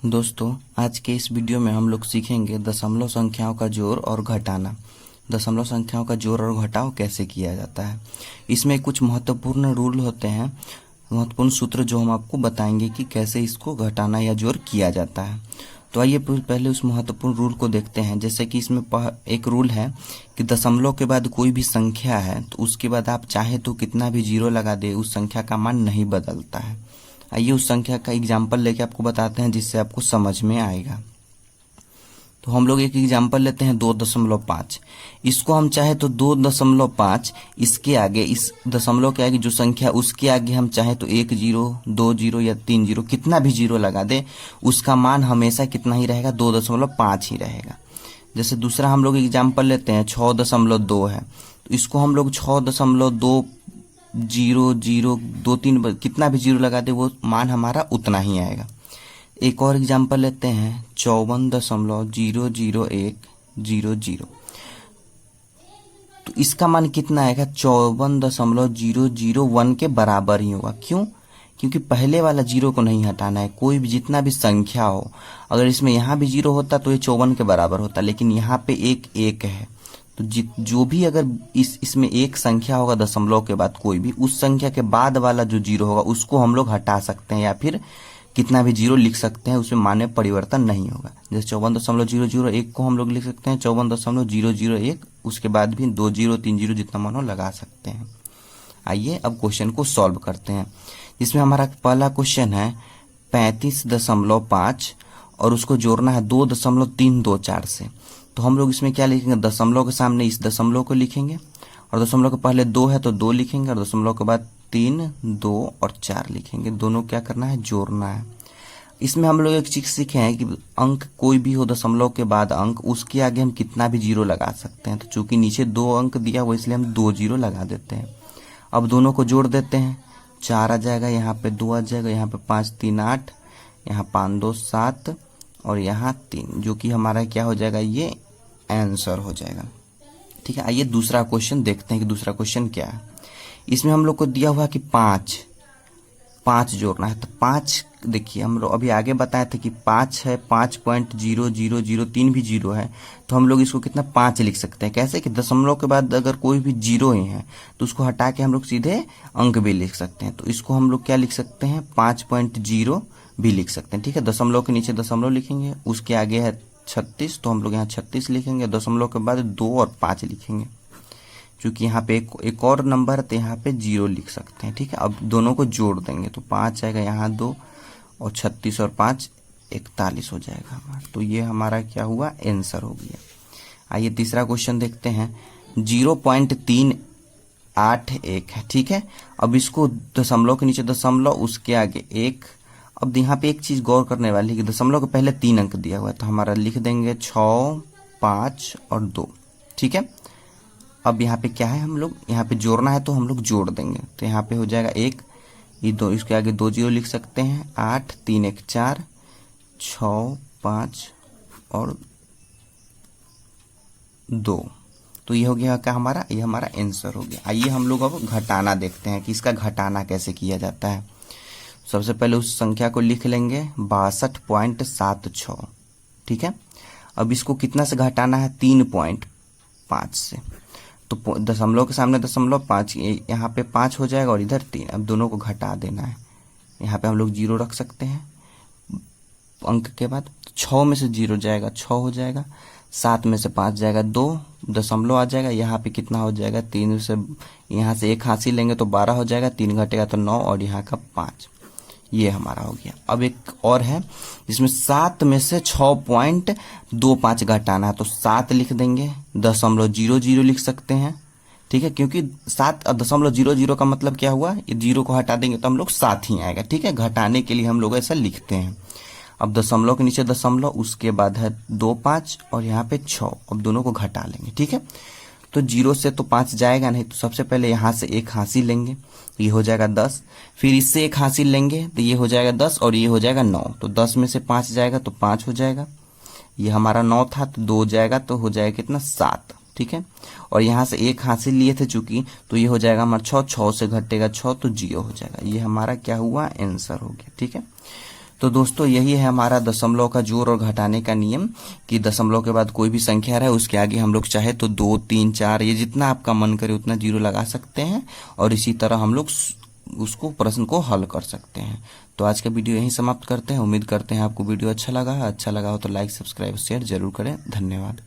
दोस्तों, आज के इस वीडियो में हम लोग सीखेंगे दशमलव संख्याओं का जोड़ और घटाना। दशमलव संख्याओं का जोड़ और घटाव कैसे किया जाता है। इसमें कुछ महत्वपूर्ण रूल होते हैं, महत्वपूर्ण सूत्र जो हम आपको बताएंगे कि कैसे इसको घटाना या जोड़ किया जाता है। तो आइए पहले उस महत्वपूर्ण रूल को देखते हैं। जैसे कि इसमें एक रूल है कि दशमलव के बाद कोई भी संख्या है तो उसके बाद आप चाहे तो कितना भी जीरो लगा दे, उस संख्या का मान नहीं बदलता है। आइए उस संख्या का एग्जाम्पल लेके आपको बताते हैं जिससे आपको समझ में आएगा। तो हम लोग एक एग्जाम्पल लेते हैं 2.5। इसको हम चाहे तो 2.5 इसके आगे, इस दशमलव के आगे जो संख्या उसके आगे हम चाहे तो 1 जीरो, 2 जीरो या 3 जीरो, कितना भी जीरो लगा दे उसका मान हमेशा कितना ही रहेगा, 2.5 ही रहेगा। जैसे दूसरा हम लोग एग्जाम्पल लेते हैं 6.2 है, तो इसको हम लोग 6.2 जीरो जीरो 2-3 कितना भी जीरो लगा दे वो मान हमारा उतना ही आएगा। एक और एग्जांपल लेते हैं 54.00100, तो इसका मान कितना आएगा, 54.001 के बराबर ही होगा। क्यों? क्योंकि पहले वाला जीरो को नहीं हटाना है। कोई भी जितना भी संख्या हो, अगर इसमें यहाँ भी जीरो होता तो ये 54 के बराबर होता, लेकिन यहाँ पे एक है, तो जो भी अगर इसमें एक संख्या होगा दशमलव के बाद कोई भी, उस संख्या के बाद वाला जो जीरो होगा उसको हम लोग हटा सकते हैं या फिर कितना भी जीरो लिख सकते हैं, उसमें मान में परिवर्तन नहीं होगा। जैसे 54.001 को हम लोग लिख सकते हैं 54.001, उसके बाद भी 2 जीरो 3 जीरो जितना मान हो लगा सकते हैं। आइए अब क्वेश्चन को सॉल्व करते हैं। जिसमें हमारा पहला क्वेश्चन है 35.5 और उसको जोड़ना है 2.324 से। तो हम लोग इसमें क्या लिखेंगे, दशमलव के सामने इस दशमलव को लिखेंगे और दशमलव के पहले 2 है तो 2 लिखेंगे और दशमलव के बाद 3, 2 और 4 लिखेंगे। दोनों क्या करना है, जोड़ना है। इसमें हम लोग एक चीज सीखे हैं कि अंक कोई भी हो दशमलव के बाद अंक, उसके आगे हम कितना भी जीरो लगा सकते हैं। तो चूंकि नीचे 2 अंक दिया हुआ इसलिए हम 2 जीरो लगा देते हैं। अब दोनों को जोड़ देते हैं, 4 आ जाएगा, यहाँ पे 2 आ जाएगा, यहाँ पे 5 3 8, यहाँ 5 2 7 और यहाँ 3, जो कि हमारा क्या हो जाएगा, ये आंसर हो जाएगा। ठीक है, आइए दूसरा क्वेश्चन देखते हैं कि दूसरा क्वेश्चन क्या है। इसमें हम लोग को दिया हुआ कि 5 जोड़ना है। तो 5 देखिए, हम लोग अभी आगे बताए थे कि 5 है, 5.0003 भी जीरो है, तो हम लोग इसको कितना 5 लिख सकते हैं। कैसे कि दशमलव के बाद अगर कोई भी जीरो ही है तो उसको हटा के हम लोग सीधे अंक भी लिख सकते हैं। तो इसको हम लोग क्या लिख सकते हैं, 5.0 भी लिख सकते हैं। ठीक है, दशमलव के नीचे दशमलव लिखेंगे, उसके आगे है 36, तो हम लोग यहाँ 36 लिखेंगे, दशमलव के बाद 2 और 5 लिखेंगे। क्योंकि यहाँ पे एक और नंबर है तो यहाँ पे 0 लिख सकते हैं। ठीक है, अब दोनों को जोड़ देंगे तो 5 आएगा, यहाँ 2 और 36 और 5 41 हो जाएगा हमारा। तो ये हमारा क्या हुआ, आंसर हो गया। आइए तीसरा क्वेश्चन देखते हैं। 0.381 है। ठीक है, अब इसको दशमलव के नीचे दशमलव, उसके आगे 1। अब यहाँ पे एक चीज गौर करने वाली है कि दशमलव के पहले 3 अंक दिया हुआ है, तो हमारा लिख देंगे 6, 5 और 2। ठीक है, अब यहाँ पे क्या है, हम लोग यहाँ पे जोड़ना है तो हम लोग जोड़ देंगे। तो यहाँ पे हो जाएगा 1, ये 2, इसके आगे 2 जीरो लिख सकते हैं, 8 3 1 4, 6 5 और 2। तो ये हो गया क्या हमारा, ये हमारा आंसर हो गया। आइए हम लोग अब घटाना देखते हैं कि इसका घटाना कैसे किया जाता है। सबसे पहले उस संख्या को लिख लेंगे 62.76। ठीक है, अब इसको कितना से घटाना है, 3.5 से। तो दशमलव के सामने दशमलव 5, यहाँ पे 5 हो जाएगा और इधर 3। अब दोनों को घटा देना है, यहाँ पे हम लोग 0 रख सकते हैं अंक के बाद। 6 में से 0 जाएगा, 6 हो जाएगा, 7 में से 5 जाएगा, 2 दशमलव आ जाएगा, यहाँ पे कितना हो जाएगा, 3 से यहाँ से 1 हासिल लेंगे तो 12 हो जाएगा, 3 घटेगा तो 9 और यहाँ का 5। ये हमारा हो गया। अब एक और है जिसमें 7 में से 6.25 घटाना है, तो 7 लिख देंगे, 0.00 लिख सकते हैं। ठीक है, क्योंकि 7.00 का मतलब क्या हुआ, ये 0 को हटा देंगे तो हम लोग 7 ही आएगा। ठीक है, घटाने के लिए हम लोग ऐसा लिखते हैं। अब दशमलव के नीचे दशमलव, उसके बाद है 2 5 और यहाँ पे 6। अब दोनों को घटा लेंगे। ठीक है, तो 0 से तो 5 जाएगा नहीं, तो सबसे पहले यहाँ से 1 हासिल लेंगे, ये हो जाएगा 10। फिर इससे 1 हासिल लेंगे तो ये हो जाएगा 10 और ये हो जाएगा 9। तो 10 में से 5 जाएगा तो 5 हो जाएगा, ये हमारा 9 था तो 2 जाएगा तो हो जाएगा कितना, 7। ठीक है, और यहाँ से 1 हासिल लिए थे चूंकि, तो ये हो जाएगा हमारा 6 से घटेगा 6 तो 0 हो जाएगा। ये हमारा क्या हुआ, आंसर हो गया। ठीक है, तो दोस्तों यही है हमारा दशमलव का जोड़ और घटाने का नियम कि दशमलव के बाद कोई भी संख्या रहे उसके आगे हम लोग चाहे तो 2, 3, 4 ये जितना आपका मन करे उतना जीरो लगा सकते हैं और इसी तरह हम लोग उसको प्रश्न को हल कर सकते हैं। तो आज का वीडियो यहीं समाप्त करते हैं। उम्मीद करते हैं आपको वीडियो अच्छा लगा हो तो लाइक, सब्सक्राइब, शेयर जरूर करें। धन्यवाद।